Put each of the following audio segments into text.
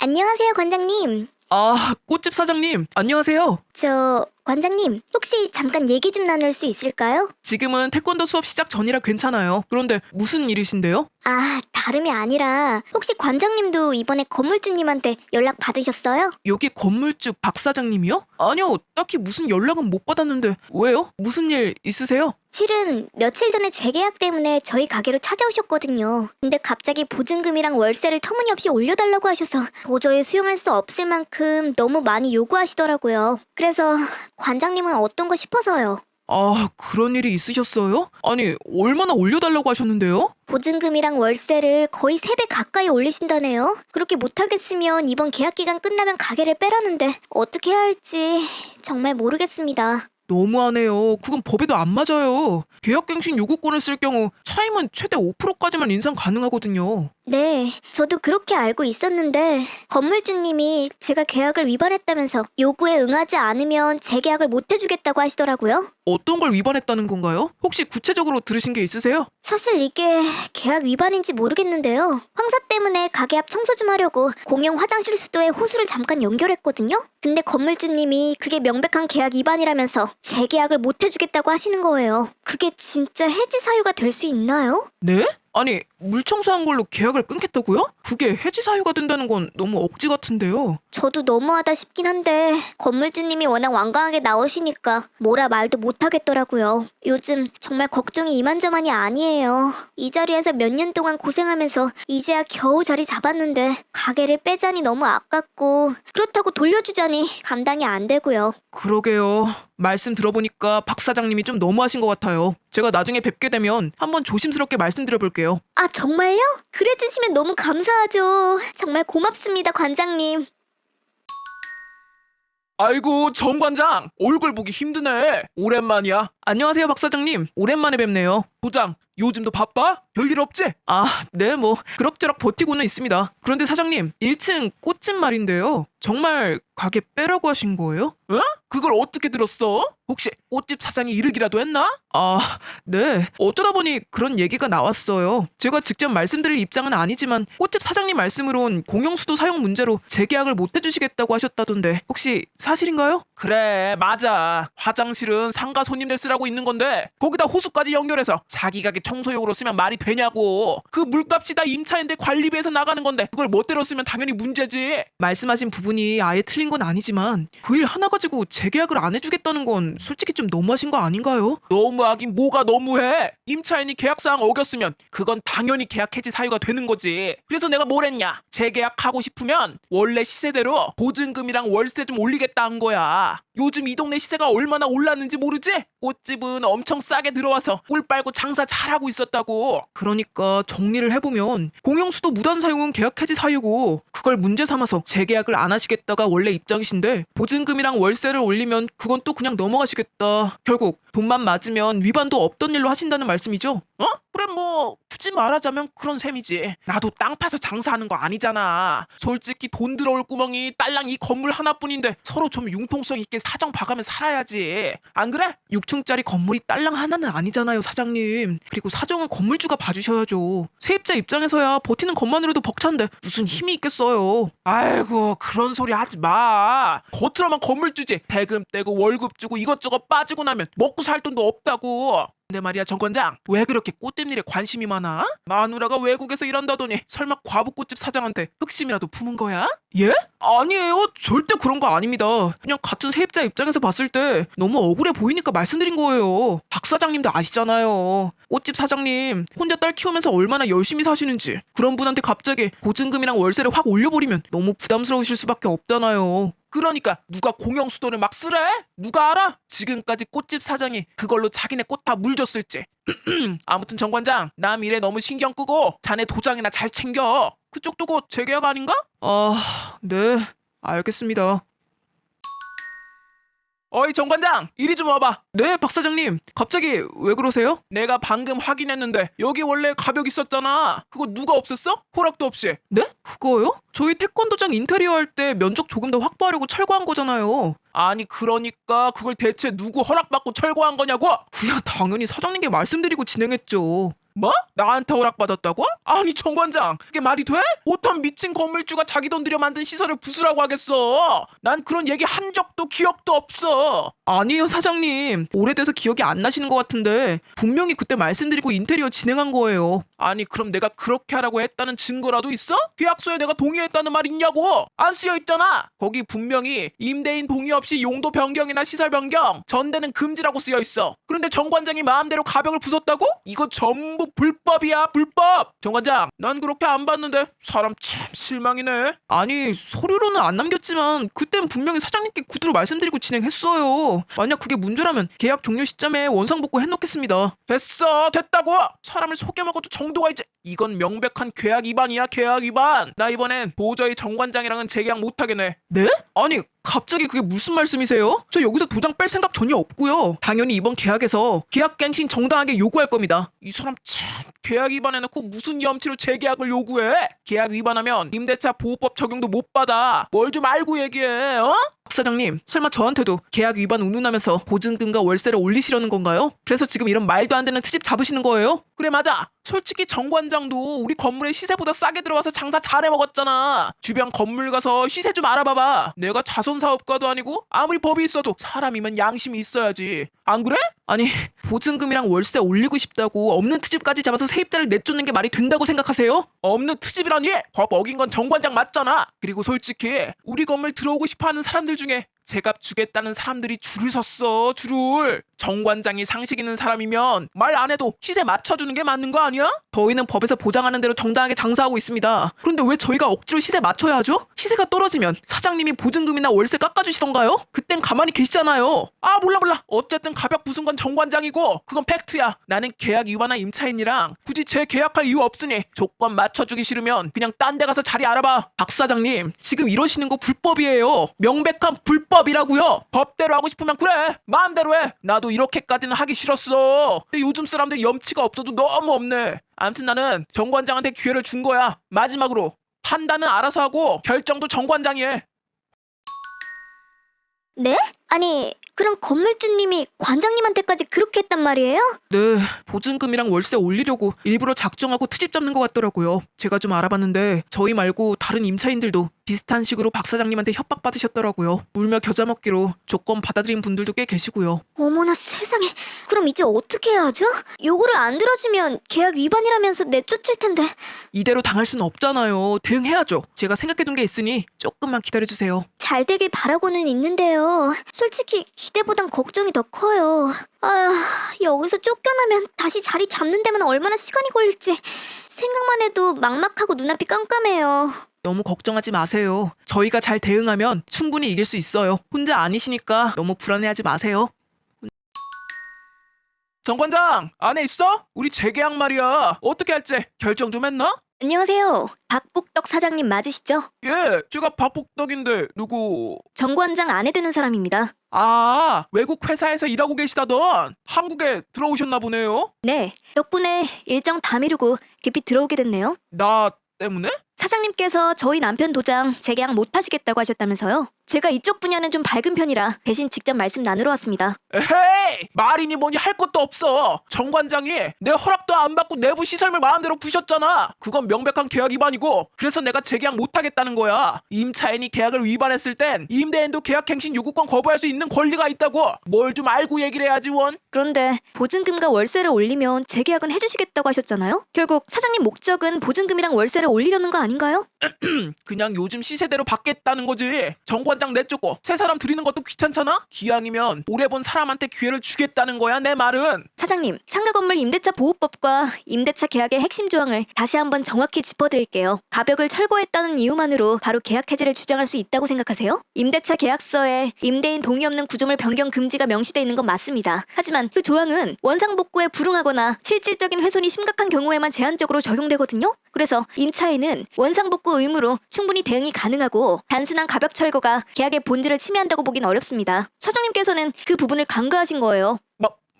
안녕하세요, 관장님. 아, 꽃집 사장님, 안녕하세요. 관장님, 혹시 잠깐 얘기 좀 나눌 수 있을까요? 지금은 태권도 수업 시작 전이라 괜찮아요. 그런데 무슨 일이신데요? 다름이 아니라 혹시 관장님도 이번에 건물주님한테 연락 받으셨어요? 여기 건물주 박 사장님이요? 아니요, 딱히 무슨 연락은 못 받았는데 왜요? 무슨 일 있으세요? 실은 며칠 전에 재계약 때문에 저희 가게로 찾아오셨거든요. 근데 갑자기 보증금이랑 월세를 터무니없이 올려달라고 하셔서 도저히 수용할 수 없을 만큼 너무 많이 요구하시더라고요. 그래서 관장님은 어떤 거 싶어서요. 아, 그런 일이 있으셨어요? 아니, 얼마나 올려달라고 하셨는데요? 보증금이랑 월세를 거의 3배 가까이 올리신다네요. 그렇게 못하겠으면 이번 계약 기간 끝나면 가게를 빼라는데 어떻게 해야 할지 정말 모르겠습니다. 너무하네요. 그건 법에도 안 맞아요. 계약갱신 요구권을 쓸 경우 차임은 최대 5%까지만 인상 가능하거든요. 네, 저도 그렇게 알고 있었는데 건물주님이 제가 계약을 위반했다면서 요구에 응하지 않으면 재계약을 못 해주겠다고 하시더라고요. 어떤 걸 위반했다는 건가요? 혹시 구체적으로 들으신 게 있으세요? 사실 이게 계약 위반인지 모르겠는데요. 황사 때문에 가게 앞 청소 좀 하려고 공용 화장실 수도에 호수를 잠깐 연결했거든요. 근데 건물주님이 그게 명백한 계약 위반이라면서 재계약을 못 해주겠다고 하시는 거예요. 그게 진짜 해지 사유가 될 수 있나요? 네? 아니, 물 청소한 걸로 계약을 끊겠다고요? 그게 해지 사유가 된다는 건 너무 억지 같은데요. 저도 너무하다 싶긴 한데 건물주님이 워낙 완강하게 나오시니까 뭐라 말도 못하겠더라고요. 요즘 정말 걱정이 이만저만이 아니에요. 이 자리에서 몇 년 동안 고생하면서 이제야 겨우 자리 잡았는데 가게를 빼자니 너무 아깝고 그렇다고 돌려주자니 감당이 안 되고요. 그러게요. 말씀 들어보니까 박 사장님이 좀 너무하신 것 같아요. 제가 나중에 뵙게 되면 한번 조심스럽게 말씀드려볼게요. 정말요? 그래 주시면 너무 감사하죠. 정말 고맙습니다, 관장님. 아이고 정 관장 얼굴 보기 힘드네. 오랜만이야. 안녕하세요, 박 사장님. 오랜만에 뵙네요. 부장 요즘도 바빠? 별일 없지? 네, 뭐 그럭저럭 버티고는 있습니다. 그런데 사장님, 1층 꽃집 말인데요. 정말 가게 빼라고 하신 거예요? 어? 그걸 어떻게 들었어? 혹시 꽃집 사장이 이르기라도 했나? 네. 어쩌다 보니 그런 얘기가 나왔어요. 제가 직접 말씀드릴 입장은 아니지만 꽃집 사장님 말씀으론 공용수도 사용 문제로 재계약을 못 해주시겠다고 하셨다던데 혹시 사실인가요? 그래 맞아. 화장실은 상가 손님들 쓰라고 있는 건데 거기다 호수까지 연결해서 자기 가게 청소용으로 쓰면 말이 되냐고. 그 물값이 다 임차인들 관리비에서 나가는 건데 그걸 멋대로 쓰면 당연히 문제지. 말씀하신 부분이 아예 틀린 건 아니지만 그 일 하나 가지고 재계약을 안 해주겠다는 건 솔직히 좀 너무하신 거 아닌가요? 너무하긴 뭐가 너무해. 임차인이 계약사항 어겼으면 그건 당연히 계약 해지 사유가 되는 거지. 그래서 내가 뭘 했냐, 재계약하고 싶으면 원래 시세대로 보증금이랑 월세 좀 올리겠다 한 거야. 요즘 이 동네 시세가 얼마나 올랐는지 모르지? 꽃집은 엄청 싸게 들어와서 꿀 빨고 장사 잘하고 있었다고. 그러니까 정리를 해보면 공용수도 무단 사용은 계약 해지 사유고 그걸 문제 삼아서 재계약을 안 하시겠다가 원래 입장이신데 보증금이랑 월세를 올리면 그건 또 그냥 넘어가시겠다. 결국 돈만 맞으면 위반도 없던 일로 하신다는 말씀이죠? 그래 뭐 굳이 말하자면 그런 셈이지. 나도 땅 파서 장사하는 거 아니잖아. 솔직히 돈 들어올 구멍이 딸랑 이 건물 하나뿐인데 서로 좀 융통성 있게 사정 봐가며 살아야지. 안 그래? 6층짜리 건물이 딸랑 하나는 아니잖아요, 사장님. 그리고 사정은 건물주가 봐주셔야죠. 세입자 입장에서야 버티는 것만으로도 벅찬데 무슨 힘이 있겠어요. 아이고 그런 소리 하지 마. 겉으로만 건물주지 대금 떼고 월급 주고 이것저것 빠지고 나면 먹고 살 돈도 없다고. 근데 말이야 정 관장, 왜 그렇게 꽃집 일에 관심이 많아? 마누라가 외국에서 일한다더니 설마 과부 꽃집 사장한테 흑심이라도 품은 거야? 예? 아니에요. 절대 그런 거 아닙니다. 그냥 같은 세입자 입장에서 봤을 때 너무 억울해 보이니까 말씀드린 거예요. 박 사장님도 아시잖아요. 꽃집 사장님 혼자 딸 키우면서 얼마나 열심히 사시는지. 그런 분한테 갑자기 보증금이랑 월세를 확 올려버리면 너무 부담스러우실 수밖에 없잖아요. 그러니까 누가 공영수도를 막 쓰래? 누가 알아? 지금까지 꽃집 사장이 그걸로 자기네 꽃 다 물 줬을지. 아무튼 정 관장, 남 일에 너무 신경 끄고 자네 도장이나 잘 챙겨. 그쪽도 곧 재계약 아닌가? 네. 알겠습니다. 어이 정 관장, 이리 좀 와봐. 네, 박 사장님. 갑자기 왜 그러세요? 내가 방금 확인했는데 여기 원래 가벽 있었잖아. 그거 누가 없앴어? 허락도 없이. 네? 그거요? 저희 태권도장 인테리어 할 때 면적 조금 더 확보하려고 철거한 거잖아요. 아니 그러니까 그걸 대체 누구 허락받고 철거한 거냐고? 그냥 당연히 사장님께 말씀드리고 진행했죠. 뭐? 나한테 허락받았다고? 아니 정관장, 그게 말이 돼? 어떤 미친 건물주가 자기 돈 들여 만든 시설을 부수라고 하겠어? 난 그런 얘기 한 적도 기억도 없어. 아니에요, 사장님. 오래돼서 기억이 안 나시는 것 같은데 분명히 그때 말씀드리고 인테리어 진행한 거예요. 아니 그럼 내가 그렇게 하라고 했다는 증거라도 있어? 계약서에 내가 동의했다는 말 있냐고? 안 쓰여 있잖아. 거기 분명히 임대인 동의 없이 용도 변경이나 시설 변경, 전대는 금지라고 쓰여 있어. 그런데 정관장이 마음대로 가벽을 부쉈다고? 이거 전부 불법이야, 불법. 정관장, 난 그렇게 안 봤는데 사람 참 실망이네. 아니, 서류로는 안 남겼지만 그땐 분명히 사장님께 구두로 말씀드리고 진행했어요. 만약 그게 문제라면 계약 종료 시점에 원상복구 해놓겠습니다. 됐어, 됐다고. 사람을 속여먹어도 정도가 있지. 이건 명백한 계약 위반이야, 계약 위반. 나 이번엔 도저히 정관장이랑은 재계약 못하겠네. 네? 아니, 갑자기 그게 무슨 말씀이세요? 저 여기서 도장 뺄 생각 전혀 없고요. 당연히 이번 계약에서 계약갱신 정당하게 요구할 겁니다. 이 사람 참, 계약 위반해놓고 무슨 염치로 재계약을 요구해? 계약 위반하면 임대차 보호법 적용도 못 받아. 뭘 좀 알고 얘기해, 어? 박 사장님, 설마 저한테도 계약 위반 운운하면서 보증금과 월세를 올리시려는 건가요? 그래서 지금 이런 말도 안 되는 트집 잡으시는 거예요? 그래, 맞아. 솔직히 정관장도 우리 건물에 시세보다 싸게 들어가서 장사 잘해 먹었잖아. 주변 건물 가서 시세 좀 알아봐봐. 내가 자선사업가도 아니고 아무리 법이 있어도 사람이면 양심이 있어야지. 안 그래? 아니, 보증금이랑 월세 올리고 싶다고 없는 트집까지 잡아서 세입자를 내쫓는 게 말이 된다고 생각하세요? 없는 트집이라니? 법 어긴 건 정관장 맞잖아. 그리고 솔직히 우리 건물 들어오고 싶어하는 사람들 중에 제값 주겠다는 사람들이 줄을 섰어, 줄을. 정관장이 상식 있는 사람이면 말 안 해도 시세 맞춰주는 게 맞는 거 아니야? 저희는 법에서 보장하는 대로 정당하게 장사하고 있습니다. 그런데 왜 저희가 억지로 시세 맞춰야 하죠? 시세가 떨어지면 사장님이 보증금이나 월세 깎아주시던가요? 그땐 가만히 계시잖아요. 아, 몰라. 어쨌든 가벽 부순 건 정관장이고 그건 팩트야. 나는 계약 위반한 임차인이랑 굳이 재계약할 이유 없으니 조건 맞춰주기 싫으면 그냥 딴 데 가서 자리 알아봐. 박 사장님, 지금 이러시는 거 불법이에요. 명백한 불법이라고요. 법대로 하고 싶으면 그래, 마음대로 해. 나도 이렇게까지는 하기 싫었어. 근데 요즘 사람들 염치가 없어도 너무 없네. 아무튼 나는 정관장한테 기회를 준 거야. 마지막으로 판단은 알아서 하고 결정도 정관장이 해. 네? 아니, 그럼 건물주님이 관장님한테까지 그렇게 했단 말이에요? 네, 보증금이랑 월세 올리려고 일부러 작정하고 트집 잡는 것 같더라고요. 제가 좀 알아봤는데 저희 말고 다른 임차인들도 비슷한 식으로 박 사장님한테 협박받으셨더라고요. 울며 겨자 먹기로 조건 받아들인 분들도 꽤 계시고요. 어머나 세상에. 그럼 이제 어떻게 해야 하죠? 요구를 안 들어주면 계약 위반이라면서 내쫓을 텐데. 이대로 당할 수는 없잖아요. 대응해야죠. 제가 생각해둔 게 있으니 조금만 기다려주세요. 잘 되길 바라고는 있는데요. 솔직히 기대보단 걱정이 더 커요. 아휴, 여기서 쫓겨나면 다시 자리 잡는 데만 얼마나 시간이 걸릴지 생각만 해도 막막하고 눈앞이 깜깜해요. 너무 걱정하지 마세요. 저희가 잘 대응하면 충분히 이길 수 있어요. 혼자 아니시니까 너무 불안해하지 마세요. 정관장, 안에 있어? 우리 재계약 말이야. 어떻게 할지 결정 좀 했나? 안녕하세요. 박복덕 사장님 맞으시죠? 예, 제가 박복덕인데 누구? 정관장 아내 되는 사람입니다. 아, 외국 회사에서 일하고 계시다던 한국에 들어오셨나 보네요. 네, 덕분에 일정 다 미루고 깊이 들어오게 됐네요. 나 때문에? 사장님께서 저희 남편 도장 재계약 못 하시겠다고 하셨다면서요? 제가 이쪽 분야는 좀 밝은 편이라 대신 직접 말씀 나누러 왔습니다. 에헤이, 말이니 뭐니 할 것도 없어. 정관장이 내 허락도 안 받고 내부 시설물 마음대로 부셨잖아. 그건 명백한 계약 위반이고 그래서 내가 재계약 못하겠다는 거야. 임차인이 계약을 위반했을 땐 임대인도 계약갱신 요구권 거부할 수 있는 권리가 있다고. 뭘 좀 알고 얘기를 해야지 원. 그런데 보증금과 월세를 올리면 재계약은 해주시겠다고 하셨잖아요? 결국 사장님 목적은 보증금이랑 월세를 올리려는 거 아닌가요? 그냥 요즘 시세대로 받겠다는 거지. 정관장 내쫓고 새 사람 들이는 것도 귀찮잖아? 기왕이면 오래 본 사람한테 기회를 주겠다는 거야, 내 말은. 사장님, 상가 건물 임대차 보호법과 임대차 계약의 핵심 조항을 다시 한번 정확히 짚어드릴게요. 가벽을 철거했다는 이유만으로 바로 계약 해지를 주장할 수 있다고 생각하세요? 임대차 계약서에 임대인 동의 없는 구조물 변경 금지가 명시되어 있는 건 맞습니다. 하지만 그 조항은 원상복구에 불응하거나 실질적인 훼손이 심각한 경우에만 제한적으로 적용되거든요. 그래서 임차인은 원상복구 의무로 충분히 대응이 가능하고 단순한 가벽 철거가 계약의 본질을 침해한다고 보긴 어렵습니다. 사장님께서는 그 부분을 간과하신 거예요.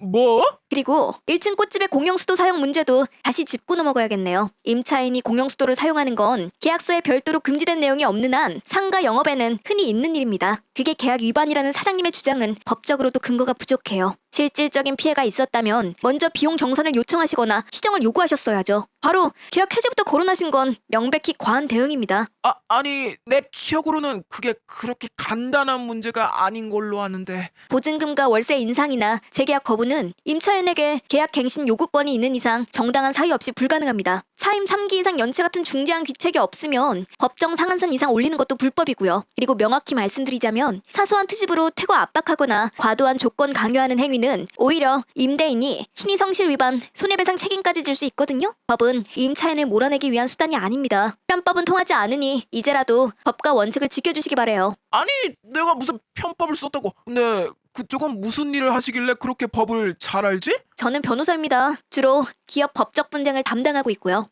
뭐? 그리고 1층 꽃집의 공용수도 사용 문제도 다시 짚고 넘어가야겠네요. 임차인이 공용수도를 사용하는 건 계약서에 별도로 금지된 내용이 없는 한 상가 영업에는 흔히 있는 일입니다. 그게 계약 위반이라는 사장님의 주장은 법적으로도 근거가 부족해요. 실질적인 피해가 있었다면 먼저 비용 정산을 요청하시거나 시정을 요구하셨어야죠. 바로 계약 해지부터 거론하신 건 명백히 과한 대응입니다. 아니 내 기억으로는 그게 그렇게 간단한 문제가 아닌 걸로 아는데. 보증금과 월세 인상이나 재계약 거부는 임차인에게 계약 갱신 요구권이 있는 이상 정당한 사유 없이 불가능합니다. 차임 3기 이상 연체 같은 중대한 귀책이 없으면 법정 상한선 이상 올리는 것도 불법이고요. 그리고 명확히 말씀드리자면 사소한 트집으로 퇴거 압박하거나 과도한 조건 강요하는 행위는 오히려 임대인이 신의성실 위반, 손해배상 책임까지 질 수 있거든요. 법은 임차인을 몰아내기 위한 수단이 아닙니다. 편법은 통하지 않으니 이제라도 법과 원칙을 지켜주시기 바래요. 아니 내가 무슨 편법을 썼다고. 근데 그쪽은 무슨 일을 하시길래 그렇게 법을 잘 알지? 저는 변호사입니다. 주로 기업 법적 분쟁을 담당하고 있고요.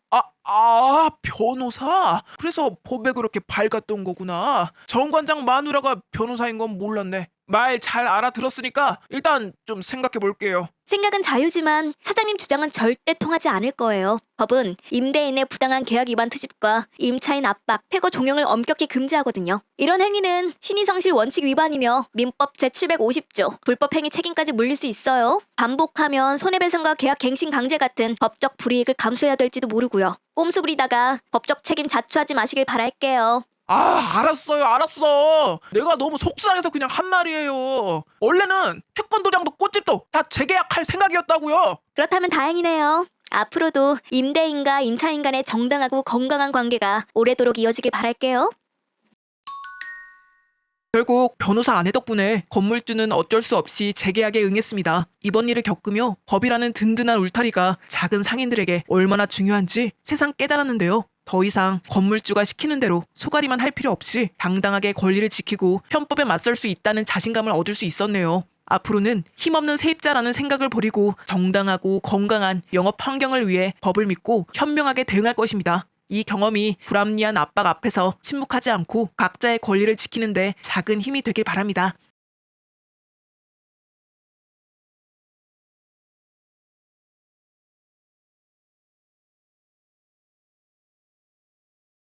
변호사? 그래서 법에 그렇게 밝았던 거구나. 정관장 마누라가 변호사인 건 몰랐네. 말 잘 알아들었으니까 일단 좀 생각해 볼게요. 생각은 자유지만 사장님 주장은 절대 통하지 않을 거예요. 법은 임대인의 부당한 계약 위반 트집과 임차인 압박, 퇴거 종용을 엄격히 금지하거든요. 이런 행위는 신의성실 원칙 위반이며 민법 제750조 불법 행위 책임까지 물릴 수 있어요. 반복하면 손해배상과 계약 갱신 강제 같은 법적 불이익을 감수해야 될지도 모르고요. 꼼수 부리다가 법적 책임 자초하지 마시길 바랄게요. 알았어. 내가 너무 속상해서 그냥 한 말이에요. 원래는 태권도장도 꽃집도 다 재계약할 생각이었다고요. 그렇다면 다행이네요. 앞으로도 임대인과 임차인 간의 정당하고 건강한 관계가 오래도록 이어지길 바랄게요. 결국 변호사 아내 덕분에 건물주는 어쩔 수 없이 재계약에 응했습니다. 이번 일을 겪으며 법이라는 든든한 울타리가 작은 상인들에게 얼마나 중요한지 새삼 깨달았는데요. 더 이상 건물주가 시키는 대로 소가리만 할 필요 없이 당당하게 권리를 지키고 편법에 맞설 수 있다는 자신감을 얻을 수 있었네요. 앞으로는 힘없는 세입자라는 생각을 버리고 정당하고 건강한 영업 환경을 위해 법을 믿고 현명하게 대응할 것입니다. 이 경험이 불합리한 압박 앞에서 침묵하지 않고 각자의 권리를 지키는데 작은 힘이 되길 바랍니다.